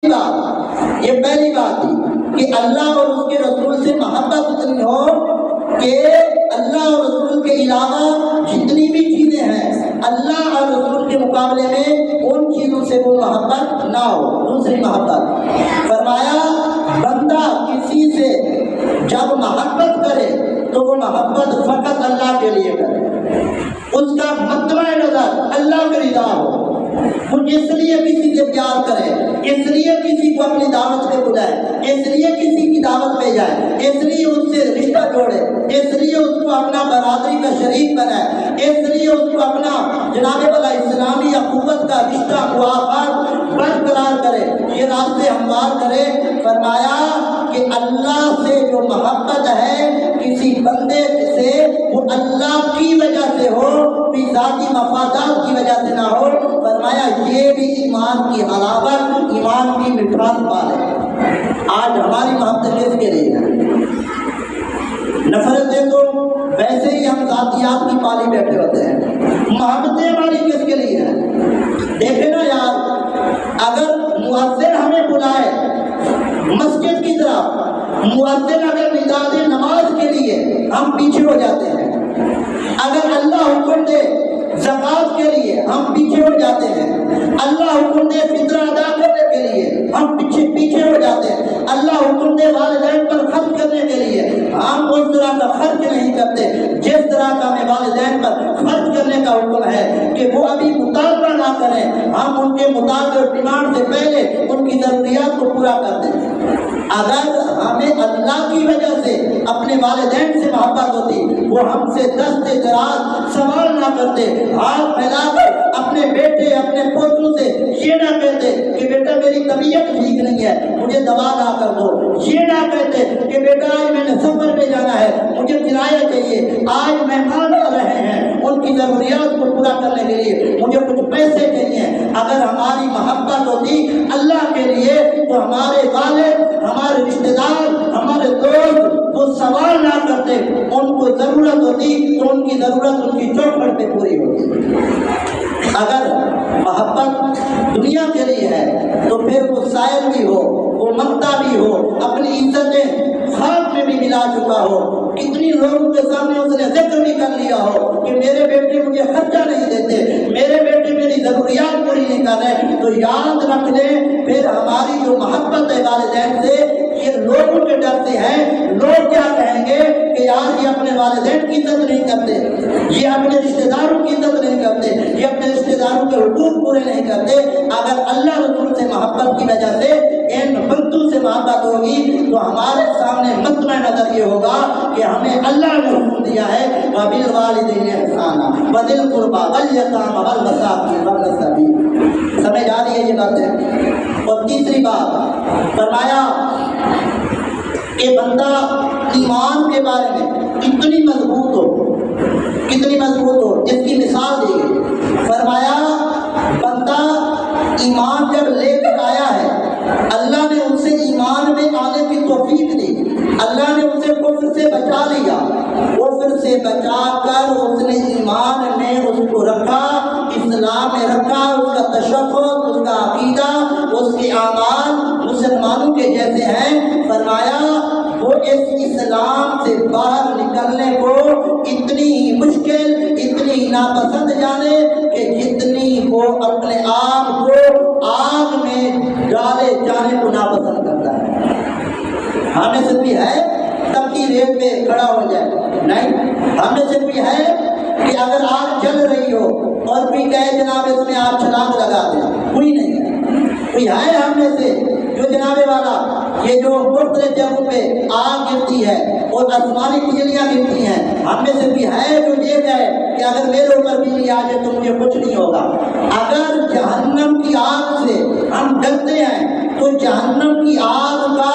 یہ پہلی بات تھی کہ اللہ اور اس کے رسول سے محبت اتنی ہو کہ اللہ اور رسول کے علاوہ جتنی بھی چیزیں ہیں اللہ اور رسول کے مقابلے میں ان چیزوں سے وہ محبت نہ ہو۔ دوسری محبت فرمایا بندہ کسی سے جب محبت کرے تو وہ محبت فقط اللہ کے لیے کرے، اس کا مطمع نظر اللہ کی رضا ہو، وہ اس لیے کسی سے پیار کرے، اس لیے کسی کو اپنی دعوت پہ بلائے، اس لیے کسی کی دعوت پہ جائے، اس لیے اس سے رشتہ جوڑے، اس لیے اس کو اپنا برادری کا شریک بنائے، اس لیے اس کو اپنا جناب والا اسلامی اخوت کا رشتہ موافقت برقرار کرے، یہ راستے ہموار کرے۔ فرمایا کہ اللہ سے جو محبت ہے کسی بندے سے وہ اللہ کی وجہ سے ہو، کوئی ذاتی مفادات کی وجہ سے نہ ہو۔ فرمایا یہ بھی ایمان کی حلاوت، ایمان کی مٹھاس پالے۔ آج ہماری محبت کس کے لیے ہے؟ نفرتیں تو ویسے ہی ہم ذاتیات کی پالی بیٹھے ہوتے ہیں، محبتیں ہماری کس کے لیے ہیں؟ دیکھیں نا یار، اگر مؤذن ہمیں بلائے مسجد کی طرف، مؤذن اگر ندا دے نماز کے لیے، ہم پیچھے ہو جاتے ہیں۔ اگر اللہ حکم دے زکات کے لیے، ہم پیچھے ہو جاتے ہیں۔ اللہ حکم دے فطرہ ادا کرنے کے لیے، ہم پیچھے ہو جاتے ہیں۔ اللہ حکم دے والدین پر خرچ کرنے کے لیے، ہم اس طرح کا خرچ نہیں کرتے جس طرح کا ہمیں والدین پر خرچ کرنے کا حکم ہے کہ وہ ابھی مطالبہ نہ کریں، ہم ان کے مطالبے اور ڈیمانڈ سے پہلے ان کی ضروریات کو پورا کر دیں۔ اگر ہمیں اللہ کی وجہ سے اپنے والدین سے محبت ہوتی، وہ ہم سے دست دراز سوال نہ کرتے، ہاتھ پھیلا کر اپنے بیٹے اپنے پوتوں سے یہ نہ کہتے کہ بیٹا میری طبیعت ٹھیک نہیں ہے مجھے دوا لا کر دو، یہ نہ کہتے کہ بیٹا آج میں نے سفر پہ جانا ہے مجھے کرایہ چاہیے، آج مہمان آ رہے ہیں ان کی ضروریات کو پورا کرنے کے لیے مجھے کچھ پیسے چاہیے۔ اگر ہماری محبت ہوتی اللہ کے لیے تو ہمارے والد، ہمارے رشتہ دار، ہمارے دوست وہ سوال نہ کرتے، ان کو ضرورت ہوتی تو ان کی ضرورت ان کی چوکھٹ پہ پوری ہوتی۔ اگر محبت دنیا کے لیے ہے تو پھر وہ سائل بھی ہو، وہ منگتا بھی ہو، اپنی عزتیں خواب میں بھی ملا چکا ہو، کتنی لوگوں کے سامنے اس نے ذکر بھی کر لیا ہو کہ میرے بیٹے مجھے خرچہ نہیں دیتے، میرے بیٹے میری ضروریات پوری نہیں کر رہے، تو یاد رکھ لیں پھر ہماری جو محبت ہے والدین سے یہ لوگوں کے ڈر سے ہے۔ لوگ کیا کہیں گے کہ یار یہ اپنے والدین کی عزت نہیں کرتے، یہ اپنے رشتہ داروں کی عزت نہیں کرتے، یہ اپنے رشتہ داروں کے حقوق پورے نہیں کرتے۔ اگر اللہ رسول سے محبت کی وجہ سے ان بندوں سے محبت ہوگی تو ہمارے سامنے مطمع نظر یہ ہوگا کہ ہمیں اللہ نے حکم دیا ہے وَبِالْوَالِدَيْنِ إِحْسَانًا وَذِي الْقُرْبَىٰ وَالْيَتَامَىٰ وَالْمَسَاكِينِ وَابْنِ السَّبِيلِ۔ سمجھ آ رہی ہے یہ بات ہے؟ اور تیسری بات فرمایا کہ بندہ ایمان کے بارے میں کتنی مضبوط ہو اس کی مثال دی گئی۔ فرمایا بندہ ایمان جب لے کر آیا ہے، اللہ نے اسے ایمان میں آنے کی توفیق دی، اللہ نے اسے کفر سے بچا لیا، کفر سے بچا کر اس نے ایمان میں اس کو رکھا، اسلام میں رکھا، اس کا تشخص، اس کا عقیدہ، اس کے اعمال مسلمانوں کے جیسے ہیں۔ فرمایا وہ اس اسلام سے باہر نکلنے کو اتنی مشکل، اتنی ناپسند جانے کہ جتنی وہ اپنے آپ کو آگ میں ڈالے جانے کو ناپسند کرتا ہے۔ ہمیں سے بھی ہے تب کی ریت پہ کھڑا ہو جائے نہیں، ہمیں سے بھی ہے کہ اگر آگ جل رہی ہو اور کوئی کہے جناب اس میں آپ چھلانگ لگا دیں، کوئی نہیں ہے۔ کوئی ہے ہم میں سے جو جناب والا یہ جو مختلف جگہوں پہ آگ گرتی ہے اور آسمانی بجلیاں گرتی ہیں، ہم میں سے بھی ہے جو یہ کہے کہ اگر میرے اوپر بجلی آ جائے تو مجھے کچھ نہیں ہوگا۔ اگر جہنم کی آگ سے ہم ڈرتے ہیں تو جہنم کی آگ کا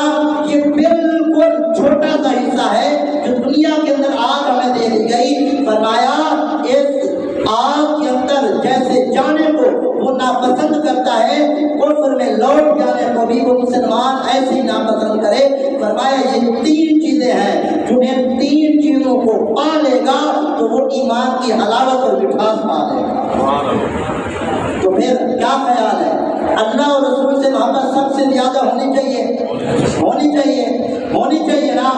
یہ بالکل چھوٹا سا حصہ ہے جو دنیا کے اندر آگ ہمیں دے دی گئی۔ فرمایا اس آگ کے اندر جیسے جانے کو وہ ناپسند کرتا ہے، کفر میں لوٹ جانے کو بھی وہ مسلمان ایسے ہی ناپسند کرے۔ فرمایا یہ تین چیزیں ہیں جو ان تین چیزوں کو پا لے گا تو وہ ایمان کی حلاوت اور مٹھاس پا لے گا۔ تو پھر کیا خیال ہے؟ اللہ اور رسول سے محبت سب سے زیادہ ہونی چاہیے نا.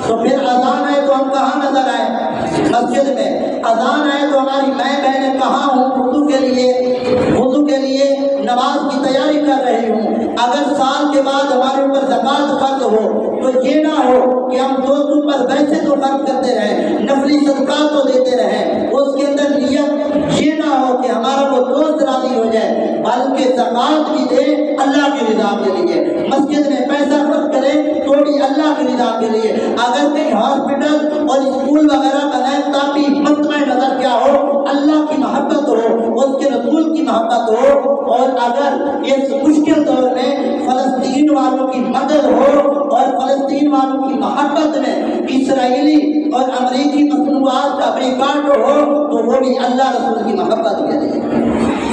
تو پھر اذان ہے تو ہم کہاں نظر آئے؟ مسجد میں. اذان ہے تو ہماری میں بہنیں کہاں ہوں؟ وضو کے لیے نماز کی تیاری کر رہی ہوں. اگر سال کے بعد ہمارے اوپر زکوٰۃ فرض ہو تو یہ نہ ہو کہ ہم دوستوں پر ویسے تو خرچ کرتے رہیں، نفلی صدقات تو دیتے رہیں، اس کے اندر نیت یہ نہ ہو کہ ہمارا وہ دوست راضی ہو جائے، بلکہ زکوٰۃ بھی دے اللہ کی رضا کے لیے. مسجد میں پیسہ خرچ کریں تو بھی اللہ کی رضا کے لیے. اگر کہیں ہاسپٹل اور اسکول وغیرہ بنائیں تاکہ مطمع نظر کیا ہو؟ اللہ کی محبت ہو، اس کے رسول کی محبت ہو. اور اگر اس مشکل دور میں فلسطین والوں کی مدد ہو اور فلسطین والوں کی محبت میں اسرائیلی اور امریکی مصنوعات کا بائیکاٹ ہو تو وہ بھی اللہ رسول کی محبت کے لیے.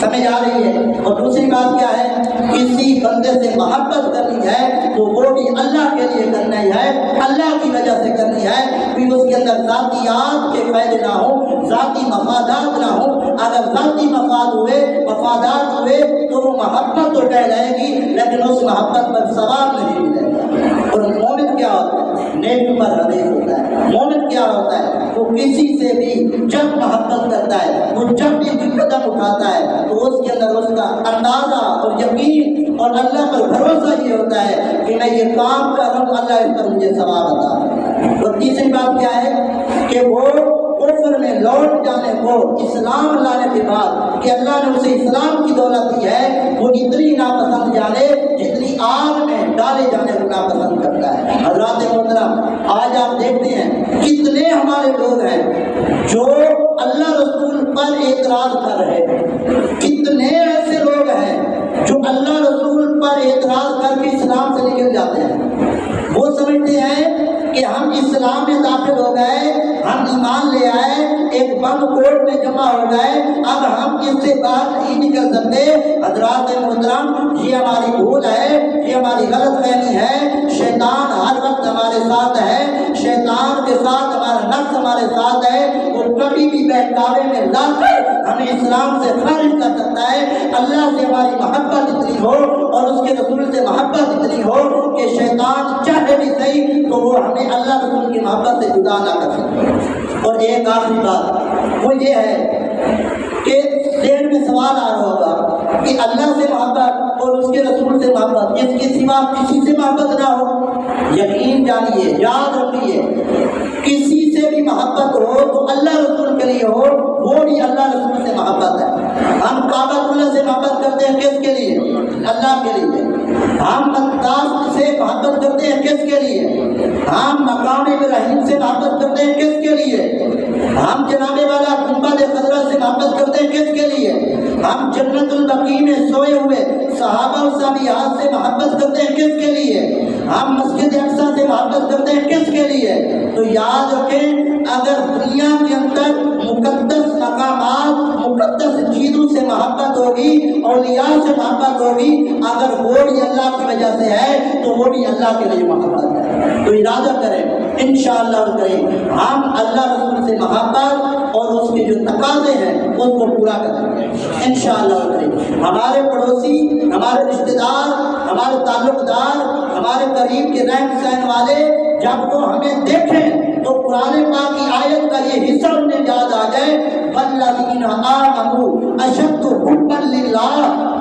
سمجھ آ رہی ہے؟ اور دوسری بات کیا ہے؟ کسی بندے سے محبت کرنی ہے تو وہ بھی اللہ کے لیے کرنی ہے، اللہ کی وجہ سے کرنی ہے. پھر اس کے اندر ذاتیات کے فائدے نہ ہوں، ذاتی مفادات نہ ہوں. اگر ذاتی مفادات ہوئے تو وہ محبت تو کہلائے گی لیکن اس محبت پر ثواب نہیں ملے گا. اور مومن کیا ہوتا ہے؟ نیک پر حریص ہوتا ہے. مومن کیا ہوتا ہے؟ وہ کسی سے بھی جب محبت کرتا ہے، وہ جب بھی قدم اٹھاتا ہے تو اس کے اندر اس کا اندازہ اور یقین اور اللہ پر بھروسہ یہ ہوتا ہے کہ میں یہ کام کر رہا ہوں، اللہ اس پر مجھے ثواب عطا کرے. اور تیسری بات کیا ہے کہ وہ کفر میں لوٹ جانے کو اسلام لانے کے بعد کہ اللہ نے اسے اسلام کی دولت دی ہے، وہ اتنی ناپسند جانے جتنی آگ میں ڈالے جانے کو ناپسند کرتا ہے. حضرات محترم، آج آپ دیکھتے ہیں کتنے ہمارے لوگ ہیں جو اللہ رسول پر اعتراض کر رہے ہیں. کتنے ایسے لوگ ہیں جو اللہ رسول پر اعتراض کر کے اسلام سے نکل جاتے ہیں. وہ سمجھتے ہیں کہ ہم اسلام میں داخل ہو گئے، ہم ایمان لے آئے، ایک بند کوٹ میں جمع ہو گئے، اب ہم اس سے باہر نہیں نکل سکتے. حضرات محترم، یہ ہماری بھول ہے، یہ ہماری غلط فہمی ہے. شیطان ہر وقت ہمارے ساتھ ہے، شیطان کے ساتھ ہمارا نفس ہمارے ساتھ ہے. وہ کبھی بھی بہکاوے میں لا کر ہمیں اسلام سے خارج کر سکتا ہے. اللہ سے ہماری محبت اتنی ہو اور اس کے رسول سے محبت اتنی ہو کہ شیطان چاہے بھی صحیح تو وہ ہمیں اللہ رسول کی محبت سے جدا نہ کر سکے. اور ایک آخری بات وہ یہ ہے کہ ذہن میں سوال آ رہا ہوگا کہ اللہ سے محبت اور اس کے رسول سے محبت، اس کے سوا کسی سے محبت نہ ہو. یقین جانیے، یاد رکھیے، کسی سے بھی محبت ہو تو اللہ رسول کے لیے ہو، وہ بھی اللہ رسول سے محبت ہے. ہم کعبہ اللہ سے محبت کرتے ہیں، کس کے لیے؟ اللہ کے لیے. ہم مقدس سے محبت کرتے ہیں، کس کے لیے؟ ہم مقام ابراہیم سے محبت کرتے ہیں، کس کے لیے؟ ہم جناب والا گنبد خضرا سے محبت کرتے ہیں، کس کے لیے؟ ہم جنت البقیع میں سوئے ہوئے صحابہ و صحابیات سے محبت کرتے ہیں، کس کے لیے؟ ہم مسجد اقصیٰ سے محبت کرتے ہیں، کس کے لیے؟ تو یاد رکھیں، اگر دنیا کے اندر مقدس مقامات، مقدس چیزوں سے محبت ہوگی، اولیاء سے محبت ہوگی، اگر وہ بھی اللہ کی وجہ سے ہے تو وہ بھی اللہ کے لیے محبت ہے. تو ارادہ کریں انشاءاللہ الکریم ہم اللہ رسول سے محبت اور اس کے جو تقاضے ہیں اس کو پورا کریں گے انشاءاللہ الکریم. ہمارے پڑوسی، ہمارے رشتہ دار، ہمارے تعلق دار، ہمارے قریب کے رہن سہن والے جب وہ ہمیں دیکھیں تو قرآن پاک کی آیت کا یہ حصہ انہیں یاد آ جائے، والذین آمنوا اشد حبا للہ.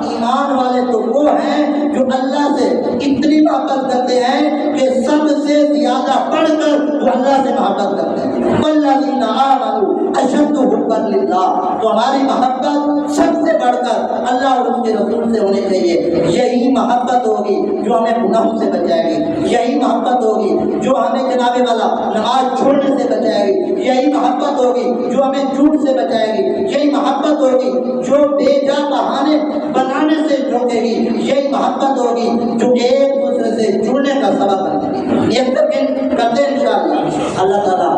ایمان والے تو وہ ہیں جو اللہ سے اتنی محبت کرتے ہیں کہ سب سے زیادہ بڑھ کر وہ اللہ سے محبت کرتے ہیں. والذین آمنوا اشد حبا للہ. تو ہماری محبت سب سے بڑھ کر اللہ اور اس کے رسول سے ہونی چاہیے. یہی محبت ہوگی جو ہمیں گناہوں سے بچائے گی، یہی محبت ہوگی جو ہمیں جناب والا نماز چھوڑنے سے بچائے گی، یہی محبت ہوگی جو ہمیں جھوٹ سے بچائے گی، یہی محبت ہوگی جو بے جا بہانے بنانے سے روکے گی، یہی محبت ہوگی جو ایک دوسرے سے جڑنے کا سبب بنے گی. یہ کرتے ہیں انشاءاللہ. اللہ تعالیٰ